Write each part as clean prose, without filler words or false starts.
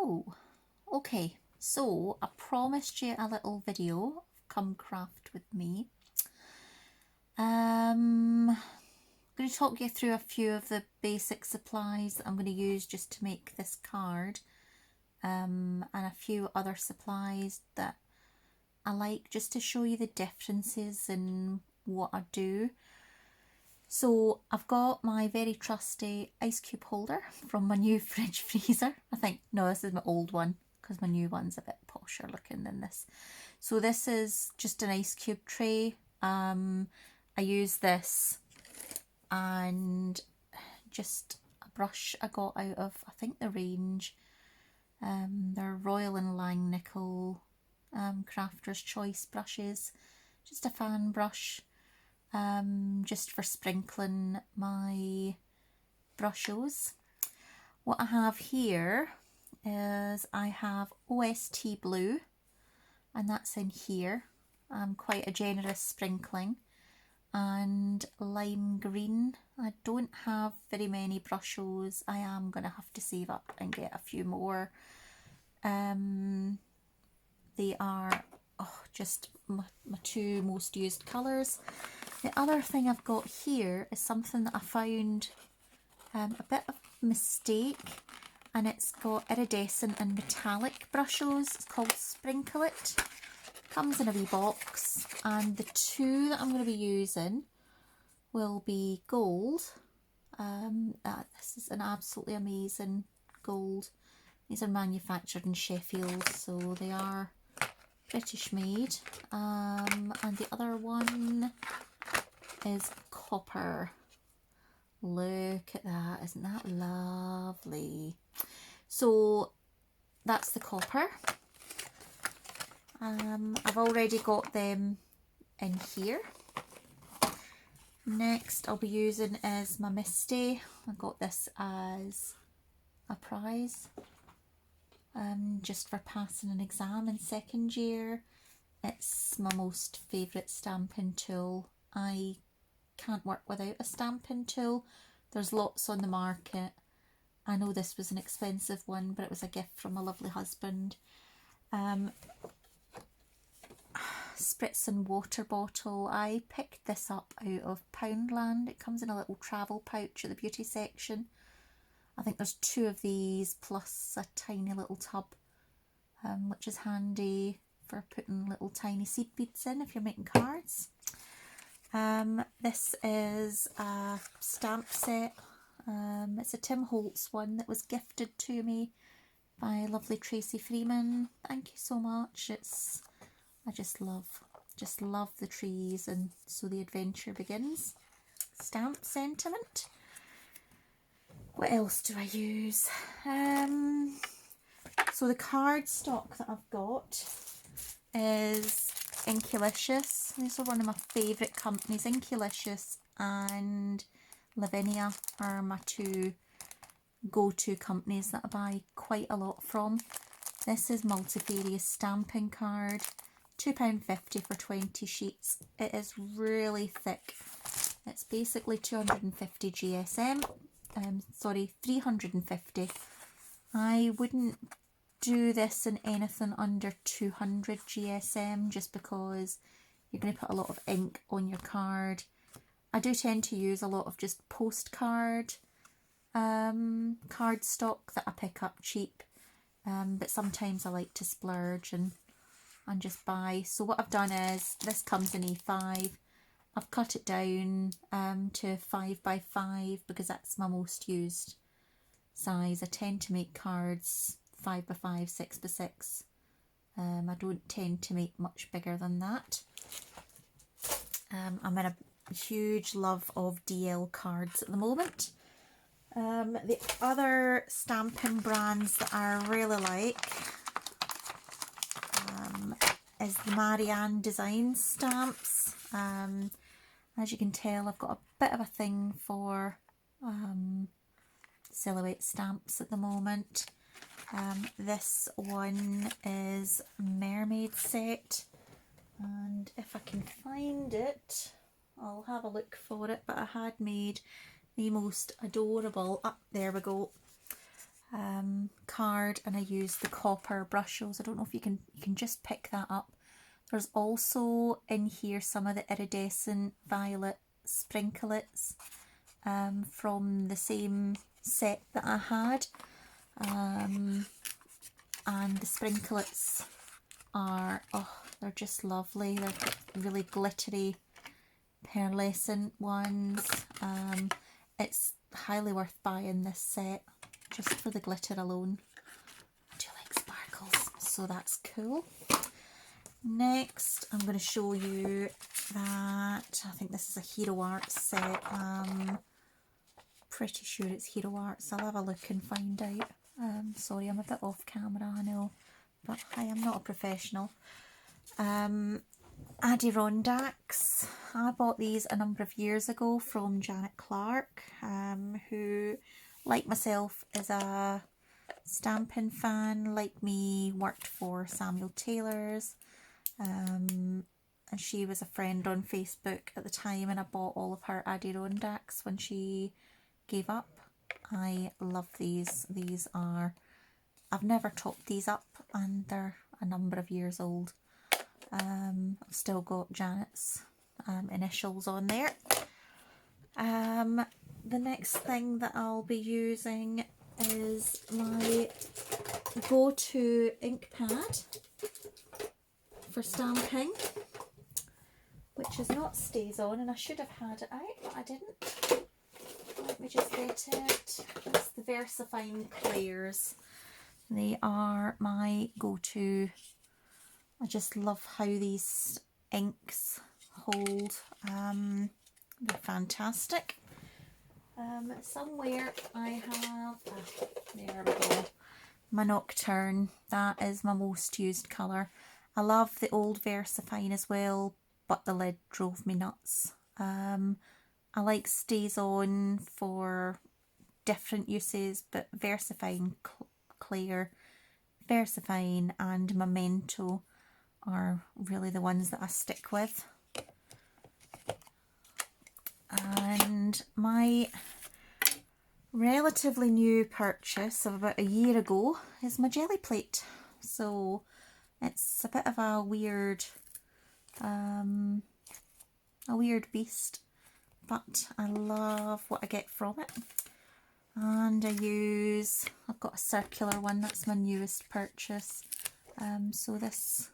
Hello. Okay, so I promised you a little video. Come craft with me. I'm going to talk you through a few of the basic supplies that I'm going to use just to make this card, and a few other supplies that I like just to show you the differences in what I do. So I've got my very trusty ice cube holder from my new fridge freezer. No, this is my old one because my new one's a bit posher looking than this. So this is just an ice cube tray. I use this and just a brush I got out of, I think, the range. They're Royal and Langnickel Crafter's Choice brushes. Just a fan brush. Just for sprinkling my brushes. What I have here is I have OST blue, and that's in here. Quite a generous sprinkling. And lime green. I don't have very many brushes. I am going to have to save up and get a few more. They are just my two most used colours. The other thing I've got here is something that I found a bit of a mistake, and it's got iridescent and metallic brushes. It's called Sprinkle It. Comes in a wee box, and the two that I'm going to be using will be gold. This is an absolutely amazing gold. These are manufactured in Sheffield, so they are British made. And the other one is copper. Look at that, isn't that lovely? So that's the copper. I've already got them in here. Next I'll be using is my Misty. I got this as a prize, just for passing an exam in second year. It's my most favourite stamping tool. I can't work without a stamping tool. There's lots on the market. I know this was an expensive one, but it was a gift from my lovely husband. Spritzing water bottle. I picked this up out of Poundland. It comes in a little travel pouch at the beauty section. I think there's two of these plus a tiny little tub, which is handy for putting little tiny seed beads in if you're making cards. This is a stamp set. It's a Tim Holtz one that was gifted to me by lovely Tracy Freeman. Thank you so much. I just love the trees, and so the adventure begins. Stamp sentiment. What else do I use? So the cardstock that I've got is Inkulicious. These are one of my favourite companies. Inkulicious and Lavinia are my two go-to companies that I buy quite a lot from. This is Multifarious Stamping Card. £2.50 for 20 sheets. It is really thick. It's basically 250 GSM. 350. I wouldn't do this in anything under 200 GSM just because you're going to put a lot of ink on your card. I do tend to use a lot of just postcard cardstock that I pick up cheap, but sometimes I like to splurge and just buy. So what I've done is, this comes in A5. I've cut it down to 5x5 because that's my most used size. I tend to make cards 5x5, 6x6. I don't tend to make much bigger than that. I'm in a huge love of DL cards at the moment. The other stamping brands that I really like is the Marianne Designs stamps. As you can tell, I've got a bit of a thing for silhouette stamps at the moment. This one is Mermaid Set, and if I can find it, I'll have a look for it, but I had made the most adorable, there we go, card and I used the copper brushes. I don't know if you can just pick that up. There's also in here some of the iridescent violet sprinklets from the same set that I had. And the sprinklets are, oh, they're just lovely. They're really glittery, pearlescent ones. It's highly worth buying this set just for the glitter alone. I do like sparkles, so that's cool. Next, I'm going to show you that, I think this is a Hero Arts set. Pretty sure it's Hero Arts. I'll have a look and find out. Sorry, I'm a bit off camera, I know, but I am not a professional. Adirondacks. I bought these a number of years ago from Janet Clark, who, like myself, is a stamping fan, like me, worked for Samuel Taylor's, and she was a friend on Facebook at the time, and I bought all of her Adirondacks when she gave up. I love these. These are, I've never topped these up, and they're a number of years old. I've still got Janet's initials on there. The next thing that I'll be using is my go-to ink pad for stamping, which is not StazOn, and I should have had it out, but I didn't. Let me just get it. It's the VersaFine Clairs. They are my go-to. I just love how these inks hold. They're fantastic. Somewhere I have, there we go, my Nocturne. That is my most used colour. I love the old VersaFine as well, but the lid drove me nuts. I like StazOn for different uses, but VersaFine Clair, VersaFine and Memento are really the ones that I stick with. And my relatively new purchase of about a year ago is my Gelly Plate. So it's a bit of a weird beast, but I love what I get from it. And I've got a circular one, that's my newest purchase. So this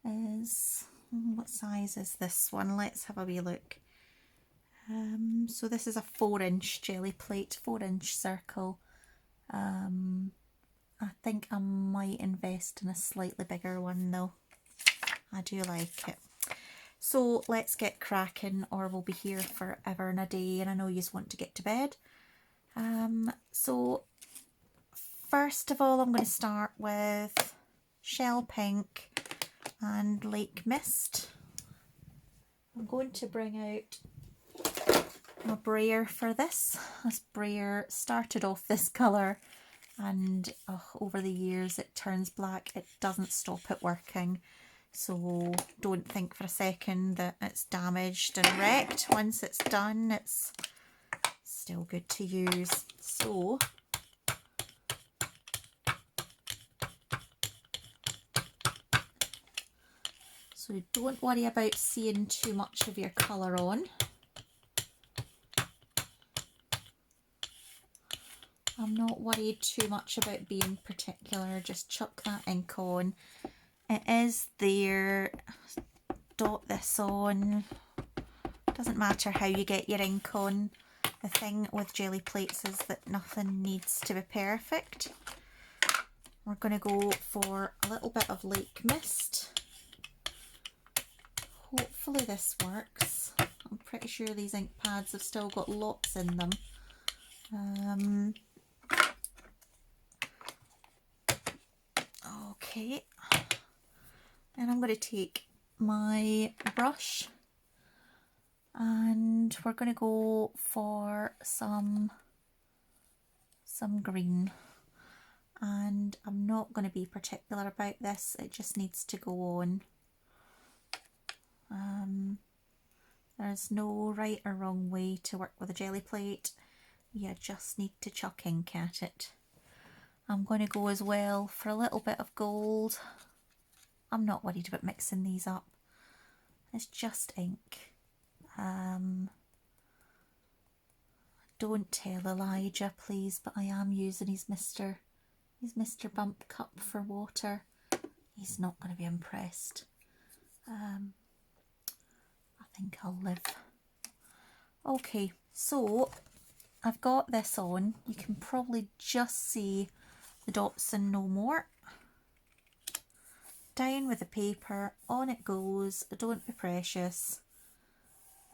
is, what size is this one? Let's have a wee look. So this is a 4-inch Gelly Plate, 4-inch circle. I think I might invest in a slightly bigger one though. I do like it. So let's get cracking, or we'll be here forever and a day, and I know you just want to get to bed. So first of all, I'm going to start with Shell Pink and Lake Mist. I'm going to bring out my brayer for this. This brayer started off this colour, and over the years it turns black. It doesn't stop it working, so don't think for a second that it's damaged and wrecked. Once it's done, it's still good to use. So don't worry about seeing too much of your colour on. I'm not worried too much about being particular, just chuck that ink on. It is there, dot this on, doesn't matter how you get your ink on. The thing with Gelly Plates is that nothing needs to be perfect. We're going to go for a little bit of Lake Mist. Hopefully this works. I'm pretty sure these ink pads have still got lots in them. Okay, and I'm going to take my brush and we're going to go for some green, and I'm not going to be particular about this, it just needs to go on. There's no right or wrong way to work with a Gelly Plate, you just need to chuck ink at it. I'm going to go as well for a little bit of gold. I'm not worried about mixing these up. It's just ink. Don't tell Elijah, please, but I am using his Mr. Bump cup for water. He's not going to be impressed. I think I'll live. Okay, so I've got this on. You can probably just see the dots and no more. Down with the paper, on it goes. Don't be precious.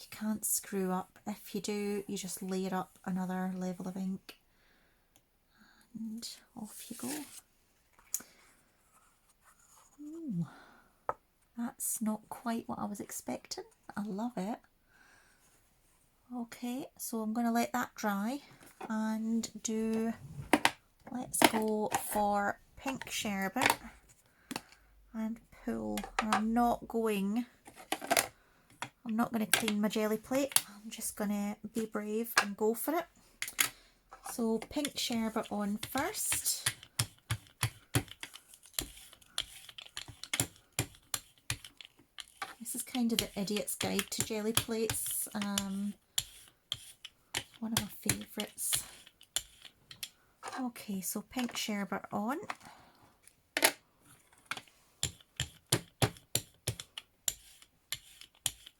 You can't screw up. If you do, you just layer up another level of ink. And off you go. Ooh, that's not quite what I was expecting. I love it. Okay, so I'm going to let that dry and let's go for pink sherbet and pull. I'm not going to clean my jelly plate. I'm just going to be brave and go for it. So pink sherbet on first. This is kind of the Idiot's Guide to Jelly Plates. One of my favourites. Okay, so pink sherbet on.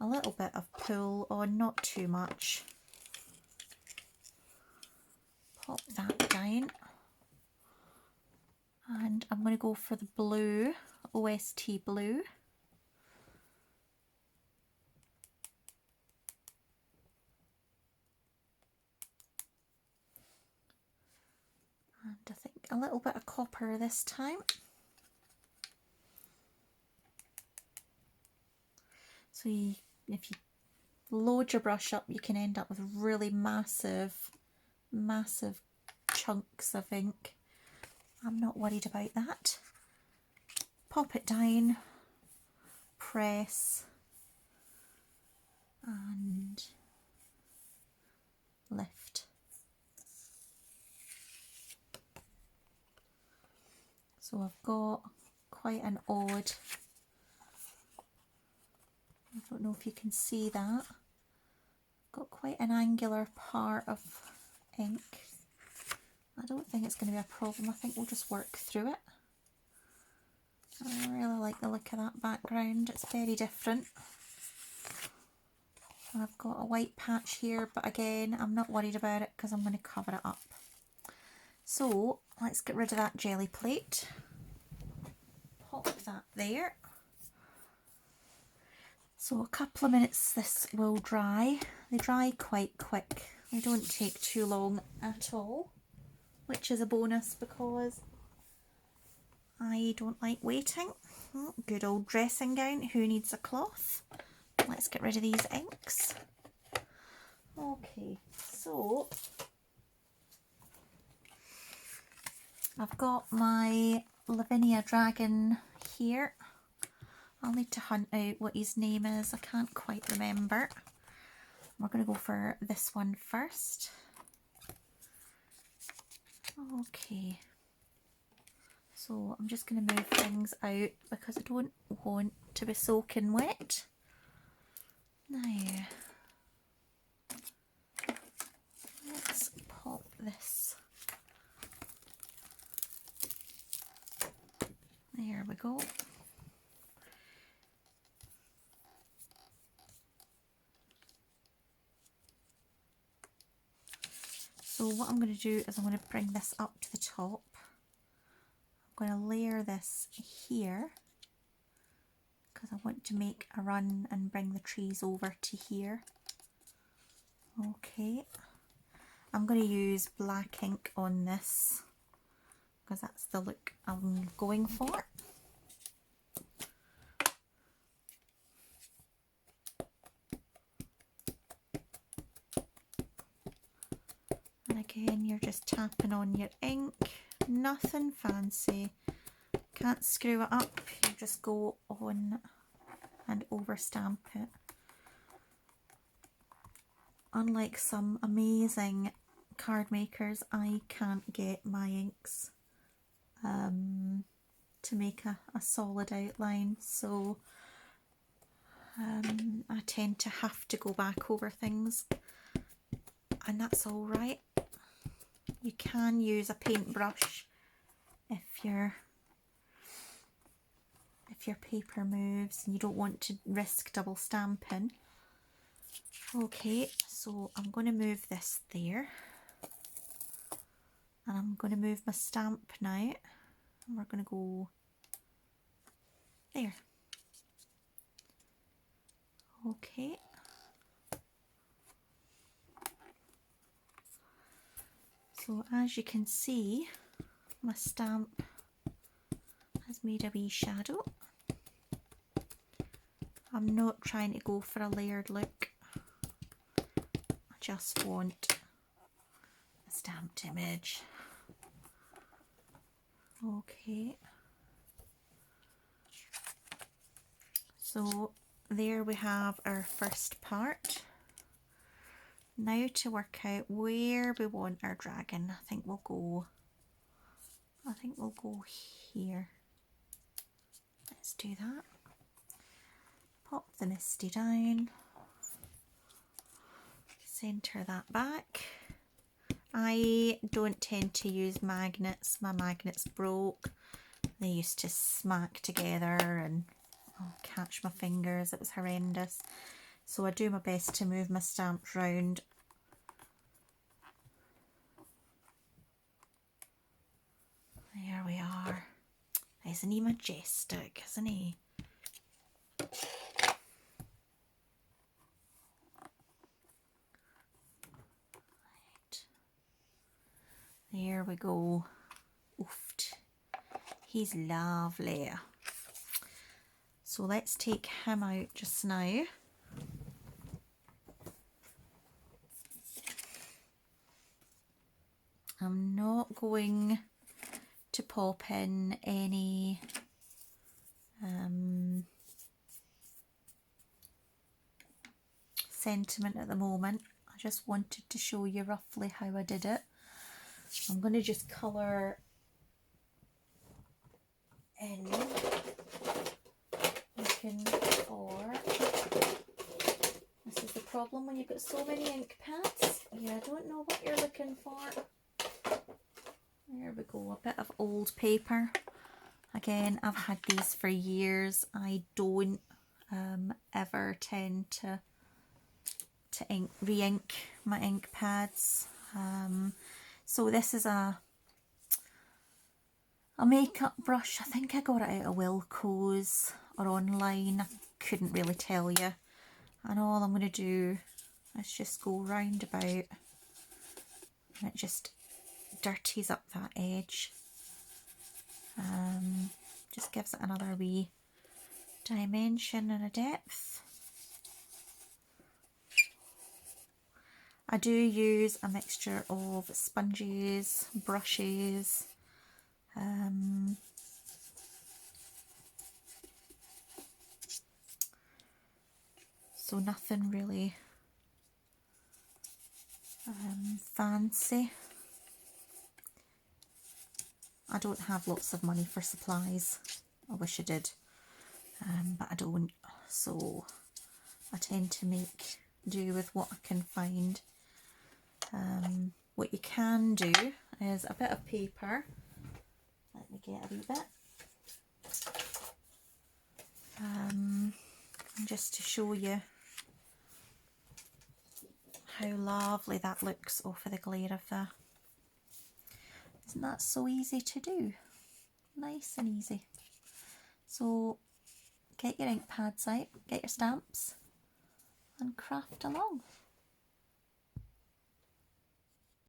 A little bit of pull on, not too much. Pop that down. And I'm going to go for the blue, OST blue. And I think a little bit of copper this time. So if you load your brush up, you can end up with really massive chunks of ink. I'm not worried about that. Pop it down, press, and lift. So I've got quite an odd, I don't know if you can see that, got quite an angular part of ink. I don't think it's going to be a problem. I think we'll just work through it. I really like the look of that background. It's very different. I've got a white patch here, but again, I'm not worried about it because I'm going to cover it up. So let's get rid of that jelly plate. Pop that there. So a couple of minutes this will dry. They dry quite quick. They don't take too long at all, which is a bonus because I don't like waiting. Oh, good old dressing gown. Who needs a cloth? Let's get rid of these inks. Okay, so I've got my Lavinia Dragon here. I'll need to hunt out what his name is. I can't quite remember. We're going to go for this one first. Okay. So I'm just going to move things out because I don't want to be soaking wet. Now, let's pop this. There we go. So what I'm going to do is I'm going to bring this up to the top. I'm going to layer this here because I want to make a run and bring the trees over to here. Okay. I'm going to use black ink on this because that's the look I'm going for. And again, you're just tapping on your ink, nothing fancy, can't screw it up, you just go on and over stamp it. Unlike some amazing card makers, I can't get my inks to make a solid outline. So I tend to have to go back over things, and that's all right. You can use a paintbrush if your paper moves and you don't want to risk double stamping. Okay, so I'm going to move this there, and I'm going to move my stamp now, and we're going to go there. Okay. So as you can see, my stamp has made a wee shadow. I'm not trying to go for a layered look. I just want a stamped image. Okay. So there we have our first part. Now to work out where we want our dragon. I think we'll go here. Let's do that. Pop the Misty down. Centre that back. I don't tend to use magnets. My magnets broke. They used to smack together and catch my fingers. It was horrendous. So I do my best to move my stamps round. There we are. Isn't he majestic, isn't he? Right. There we go. Oofed. He's lovely. So let's take him out just now. I'm not going to pop in any sentiment at the moment. I just wanted to show you roughly how I did it. I'm going to just colour in, looking for, this is the problem when you've got so many ink pads, you don't know what you're looking for. There we go, a bit of old paper. Again, I've had these for years. I don't ever tend to re-ink my ink pads. So this is a makeup brush. I think I got it out of Wilko's or online. I couldn't really tell you. And all I'm going to do is just go round about, and it just dirties up that edge. Just gives it another wee dimension and a depth. I do use a mixture of sponges, brushes, so nothing really fancy. I don't have lots of money for supplies. I wish I did, but I don't, so I tend to make do with what I can find. What you can do is a bit of paper. Let me get a wee bit. Just to show you how lovely that looks over the glare of the. Isn't that so easy to do? Nice and easy. So get your ink pads out, get your stamps and craft along.